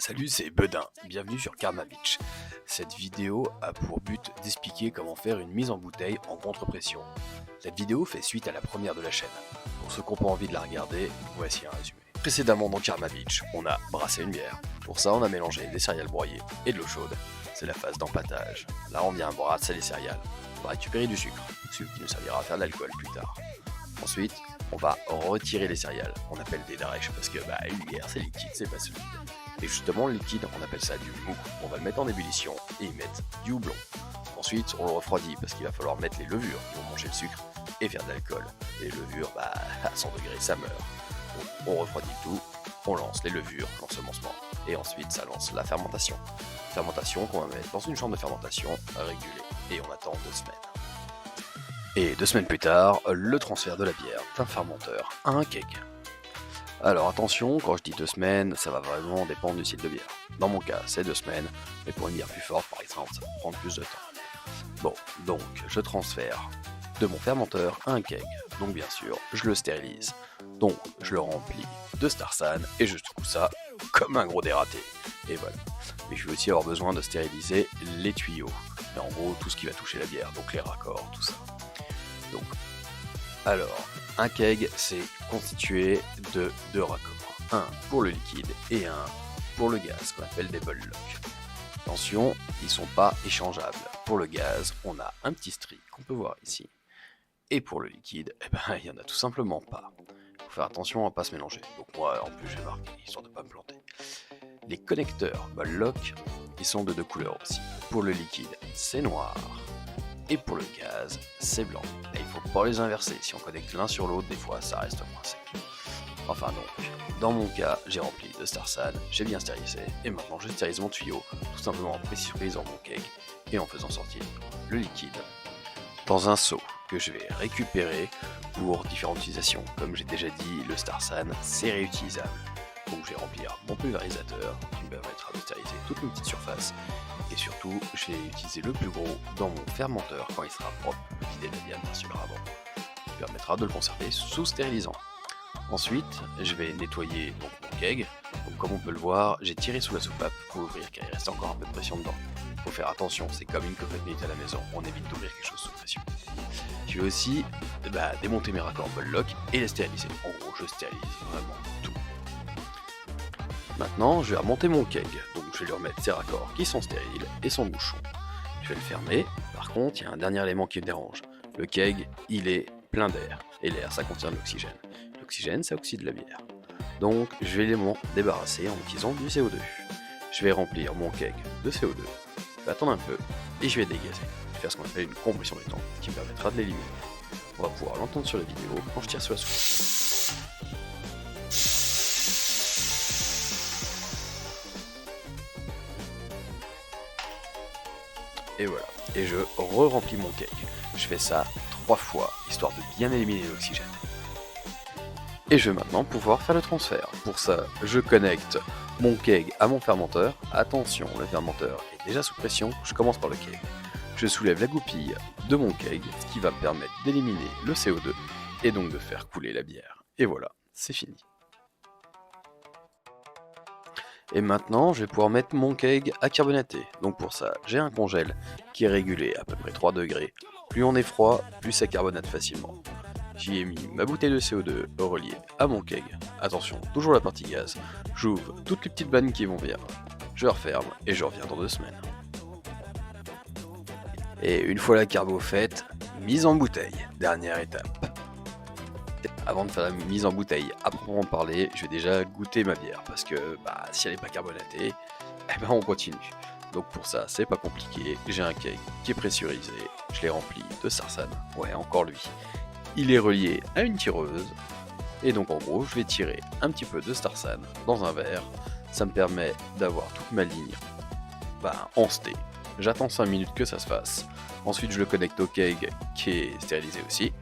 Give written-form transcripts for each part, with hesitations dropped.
Salut, c'est Bedin, bienvenue sur Karma Beach. Cette vidéo a pour but d'expliquer comment faire une mise en bouteille en contre-pression. Cette vidéo fait suite à la première de la chaîne. Pour ceux qui n'ont pas envie de la regarder, voici un résumé. Précédemment dans Karma Beach, on a brassé une bière. Pour ça, on a mélangé des céréales broyées et de l'eau chaude. C'est la phase d'empâtage. Là, on vient brasser les céréales. On va récupérer du sucre qui nous servira à faire de l'alcool plus tard. Ensuite, on va retirer les céréales, qu'on appelle des drèches, parce que une bière c'est liquide, c'est pas solide. Et justement, le liquide, on appelle ça du mou. On va le mettre en ébullition et y mettre du houblon. Ensuite, on le refroidit parce qu'il va falloir mettre les levures qui vont manger le sucre et faire de l'alcool. Les levures, à 100 degrés, ça meurt. Donc, on refroidit tout, on lance les levures, l'ensemencement. Et ensuite, ça lance la fermentation. Fermentation qu'on va mettre dans une chambre de fermentation régulée. Et on attend 2 semaines. Et 2 semaines plus tard, le transfert de la bière d'un fermenteur à un keg. Alors attention, quand je dis 2 semaines, ça va vraiment dépendre du style de bière. Dans mon cas, c'est 2 semaines, mais pour une bière plus forte, par exemple, ça va prendre plus de temps. Bon, donc je transfère de mon fermenteur à un keg. Donc bien sûr, je le stérilise. Donc je le remplis de Starsan et je secoue ça comme un gros dératé. Et voilà. Mais je vais aussi avoir besoin de stériliser les tuyaux. Et en gros, tout ce qui va toucher la bière, donc les raccords, tout ça. Donc, alors, un keg, c'est constitué de 2 raccords. Un pour le liquide et un pour le gaz, qu'on appelle des ball locks. Attention, ils ne sont pas échangeables. Pour le gaz, on a un petit string qu'on peut voir ici. Et pour le liquide, il n'y en a tout simplement pas. Il faut faire attention à ne pas se mélanger. Donc moi, en plus, je vais marquer, histoire de ne pas me planter. Les connecteurs ball lock, ils sont de 2 couleurs aussi. Pour le liquide, c'est noir. Et pour le gaz, c'est blanc. Et il faut pas les inverser. Si on connecte l'un sur l'autre, des fois, ça reste moins sec. Enfin donc, dans mon cas, j'ai rempli de Starsan, j'ai bien stérilisé, et maintenant je stérilise mon tuyau, tout simplement en pressurisant mon keg, et en faisant sortir le liquide dans un seau que je vais récupérer pour différentes utilisations. Comme j'ai déjà dit, le Starsan, c'est réutilisable. Donc je vais remplir mon pulvérisateur, qui me permettra de stériliser toutes mes petites surfaces, et surtout, je vais utiliser le plus gros dans mon fermenteur quand il sera propre, vider la bière bien sûr avant, qui permettra de le conserver sous stérilisant. Ensuite, je vais nettoyer donc mon keg. Donc, comme on peut le voir, j'ai tiré sous la soupape pour l'ouvrir car il reste encore un peu de pression dedans. Il faut faire attention, c'est comme une cocotte minute à la maison, on évite d'ouvrir quelque chose sous pression. Je vais aussi démonter mes raccords ball lock et les stériliser. En gros, je stérilise vraiment tout. Maintenant, je vais remonter mon keg, donc je vais lui remettre ses raccords qui sont stériles et son bouchon. Je vais le fermer. Par contre, il y a un dernier élément qui me dérange. Le keg, il est plein d'air, et l'air, ça contient de l'oxygène. L'oxygène, ça oxyde la bière. Donc, je vais m'en débarrasser en utilisant du CO2. Je vais remplir mon keg de CO2, je vais attendre un peu, et je vais dégazer. Je vais faire ce qu'on appelle une compression des temps, qui me permettra de l'éliminer. On va pouvoir l'entendre sur la vidéo quand je tire sur la soupape. Et voilà, et je re-remplis mon keg. Je fais ça 3 fois, histoire de bien éliminer l'oxygène. Et je vais maintenant pouvoir faire le transfert. Pour ça, je connecte mon keg à mon fermenteur. Attention, le fermenteur est déjà sous pression, je commence par le keg. Je soulève la goupille de mon keg, ce qui va me permettre d'éliminer le CO2 et donc de faire couler la bière. Et voilà, c'est fini. Et maintenant, je vais pouvoir mettre mon keg à carbonater. Donc pour ça, j'ai un congèle qui est régulé à peu près 3 degrés. Plus on est froid, plus ça carbonate facilement. J'y ai mis ma bouteille de CO2 reliée à mon keg. Attention, toujours la partie gaz. J'ouvre toutes les petites vannes qui vont bien. Je referme et je reviens dans 2 semaines. Et une fois la carbo faite, mise en bouteille. Dernière étape. Avant de faire la mise en bouteille à proprement parler, je vais déjà goûter ma bière parce que si elle n'est pas carbonatée, on continue. Donc pour ça, c'est pas compliqué. J'ai un keg qui est pressurisé, je l'ai rempli de Starsan. Ouais, encore lui. Il est relié à une tireuse. Et donc en gros, je vais tirer un petit peu de Starsan dans un verre. Ça me permet d'avoir toute ma ligne en sté. J'attends 5 minutes que ça se fasse. Ensuite, je le connecte au keg qui est stérilisé aussi.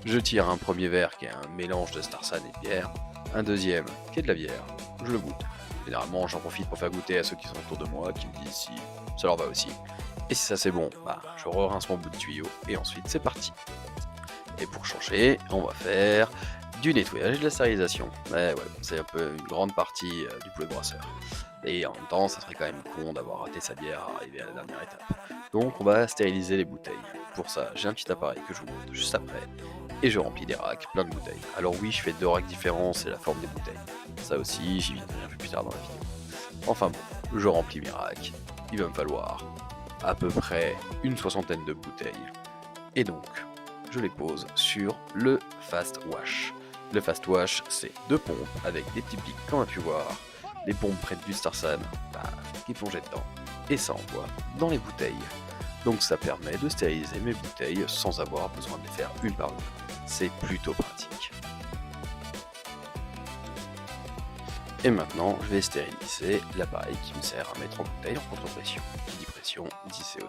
Je tire un premier verre qui est un mélange de Starsan et de bière. Un deuxième qui est de la bière. Je le goûte. Généralement, j'en profite pour faire goûter à ceux qui sont autour de moi, qui me disent si ça leur va aussi. Et si ça c'est bon, je re-rince mon bout de tuyau et ensuite c'est parti. Et pour changer, on va faire du nettoyage et de la stérilisation. C'est un peu une grande partie du poulet brasseur. Et en même temps, ça serait quand même con d'avoir raté sa bière à arriver à la dernière étape. Donc on va stériliser les bouteilles. Pour ça, j'ai un petit appareil que je vous montre juste après, et je remplis des racks plein de bouteilles. Alors oui, je fais 2 racks différents, c'est la forme des bouteilles. Ça aussi, j'y viendrai un peu plus tard dans la vidéo. Enfin bon, je remplis mes racks, il va me falloir à peu près une soixantaine de bouteilles. Et donc, je les pose sur le Fast Wash. Le Fast Wash, c'est 2 pompes avec des petits pics comme on a pu voir. Les pompes prennent du Starsan, qui plongeait dedans, et ça envoie dans les bouteilles. Donc ça permet de stériliser mes bouteilles sans avoir besoin de les faire une par une. C'est plutôt pratique. Et maintenant, je vais stériliser l'appareil qui me sert à mettre en bouteille en contre-pression. Qui dit pression, dit CO2.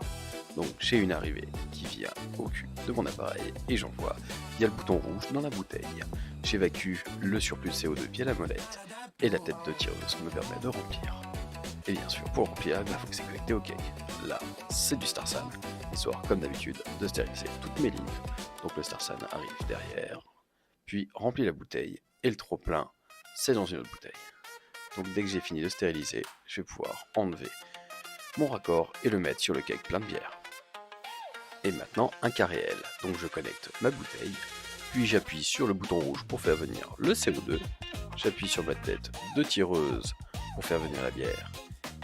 Donc j'ai une arrivée qui vient au cul de mon appareil et j'envoie via le bouton rouge dans la bouteille. J'évacue le surplus de CO2 via la molette et la tête de tireuse me permet de remplir. Et bien sûr, pour remplir, il faut que c'est connecté au keg. Là, c'est du Starsan, histoire, comme d'habitude, de stériliser toutes mes lignes. Donc le Starsan arrive derrière, puis remplit la bouteille et le trop-plein, c'est dans une autre bouteille. Donc dès que j'ai fini de stériliser, je vais pouvoir enlever mon raccord et le mettre sur le keg plein de bière. Et maintenant un cas réel, donc je connecte ma bouteille, puis j'appuie sur le bouton rouge pour faire venir le CO2, j'appuie sur ma tête de tireuse pour faire venir la bière,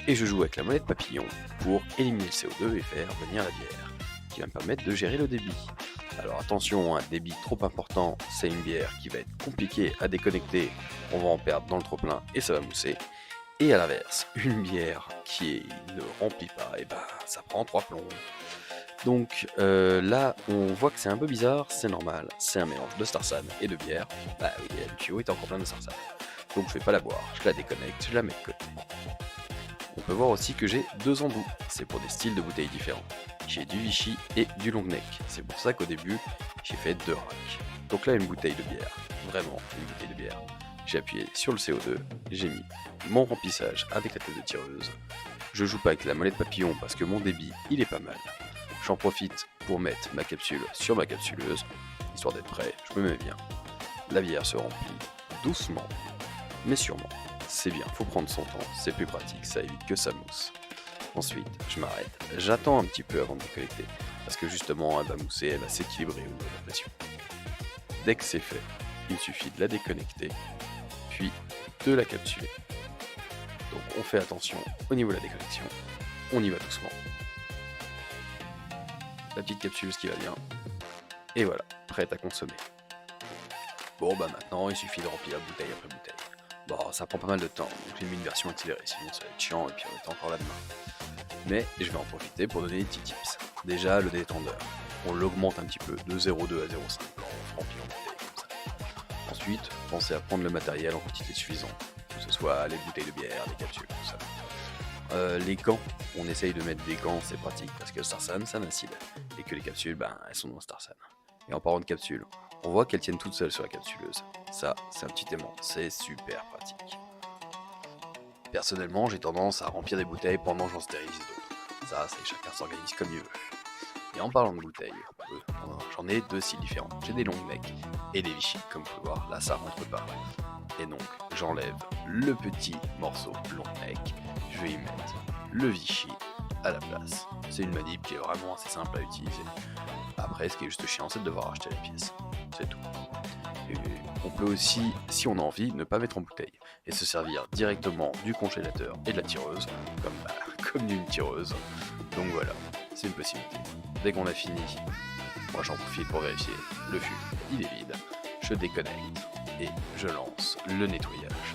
et je joue avec la molette papillon pour éliminer le CO2 et faire venir la bière, qui va me permettre de gérer le débit. Alors attention, un débit trop important, c'est une bière qui va être compliquée à déconnecter, on va en perdre dans le trop-plein et ça va mousser. Et à l'inverse, une bière qui ne remplit pas, et ça prend 3 plombs. Donc là, on voit que c'est un peu bizarre, c'est normal, c'est un mélange de Starsan et de bière. Bah oui, le tuyau est encore plein de Starsan. Donc je vais pas la boire, je la déconnecte, je la mets de côté. On peut voir aussi que j'ai 2 embouts, c'est pour des styles de bouteilles différents. J'ai du Vichy et du long neck, c'est pour ça qu'au début, j'ai fait 2 racks. Donc là, une bouteille de bière, vraiment une bouteille de bière. J'ai appuyé sur le CO2, j'ai mis mon remplissage avec la tête de tireuse. Je joue pas avec la molette papillon parce que mon débit, il est pas mal. J'en profite pour mettre ma capsule sur ma capsuleuse, histoire d'être prêt, je me mets bien. La bière se remplit doucement, mais sûrement. C'est bien, faut prendre son temps, c'est plus pratique, ça évite que ça mousse. Ensuite, je m'arrête, j'attends un petit peu avant de déconnecter, parce que justement, elle va mousser, elle va s'équilibrer au niveau de la pression. Dès que c'est fait, il suffit de la déconnecter, puis de la capsuler. Donc on fait attention au niveau de la déconnexion, on y va doucement. La petite capsule, ce qui va bien, et voilà, prête à consommer. Bon maintenant, il suffit de remplir bouteille après bouteille. Bon, ça prend pas mal de temps, donc j'ai mis une version accélérée, sinon ça va être chiant et puis on est encore là-dedans. Mais je vais en profiter pour donner des petits tips. Déjà, le détendeur. On l'augmente un petit peu, de 0,2 à 0,5 quand on remplit en bouteille comme ça. Ensuite, pensez à prendre le matériel en quantité suffisante, que ce soit les bouteilles de bière, les capsules, tout ça. Les gants, on essaye de mettre des gants, c'est pratique, parce que Starsan, ça incide, et que les capsules, elles sont dans Starsan. Et en parlant de capsules, on voit qu'elles tiennent toutes seules sur la capsuleuse. Ça, c'est un petit aimant, c'est super pratique. Personnellement, j'ai tendance à remplir des bouteilles pendant que j'en stérilise d'autres. Ça, c'est chacun s'organise comme il veut. Et en parlant de bouteilles, j'en ai 2 styles différents. J'ai des longs necks et des Vichy, comme vous pouvez voir, là ça rentre pas. Et donc, j'enlève le petit morceau long neck, je vais y mettre le Vichy à la place. C'est une manip qui est vraiment assez simple à utiliser. Après, ce qui est juste chiant, c'est de devoir acheter les pièces. C'est tout. Et on peut aussi, si on a envie, ne pas mettre en bouteille et se servir directement du congélateur et de la tireuse, comme d'une tireuse. Donc voilà, c'est une possibilité. Dès qu'on a fini, moi j'en profite pour vérifier, le fût, il est vide. Je déconnecte et je lance le nettoyage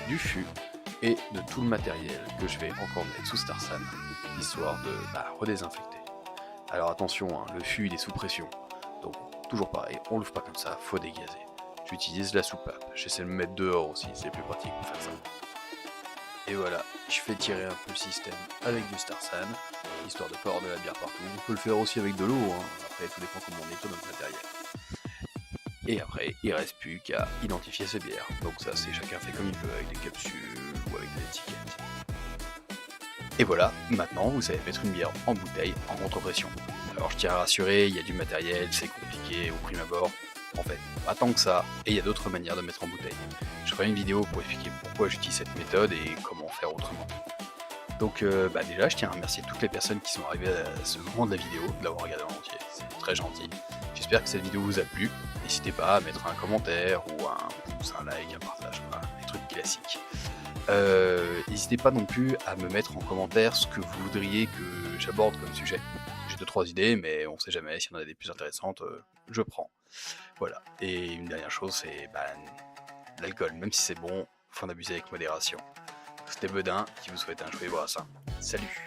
du fût et de tout le matériel que je vais encore mettre sous Starsan, histoire de redésinfecter. Alors attention, le fût il est sous pression, donc toujours pareil, on l'ouvre pas comme ça, faut dégazer. J'utilise la soupape, j'essaie de me mettre dehors aussi, c'est plus pratique pour faire ça. Et voilà, je fais tirer un peu le système avec du Starsan, histoire de pas avoir de la bière partout. On peut le faire aussi avec de l'eau, après tout dépend comment on nettoie notre matériel. Et après, il reste plus qu'à identifier ses bières. Donc ça, c'est chacun fait comme il veut, avec des capsules ou avec des étiquettes. Et voilà, maintenant vous savez mettre une bière en bouteille en contre-pression. Alors je tiens à rassurer, il y a du matériel, c'est compliqué au prime abord. En fait, pas tant que ça, et il y a d'autres manières de mettre en bouteille. Je ferai une vidéo pour expliquer pourquoi j'utilise cette méthode et comment faire autrement. Donc déjà, je tiens à remercier toutes les personnes qui sont arrivées à ce moment de la vidéo, de l'avoir regardé en entier, c'est très gentil. J'espère que cette vidéo vous a plu. N'hésitez pas à mettre un commentaire ou un pouce, un like, un partage, voilà, les trucs classiques. N'hésitez pas non plus à me mettre en commentaire ce que vous voudriez que j'aborde comme sujet. J'ai 2-3 idées, mais on sait jamais, s'il y en a des plus intéressantes, je prends. Voilà. Et une dernière chose, c'est l'alcool, même si c'est bon, faut en abuser avec modération. C'était Bedin qui vous souhaite un joyeux brassin. Salut!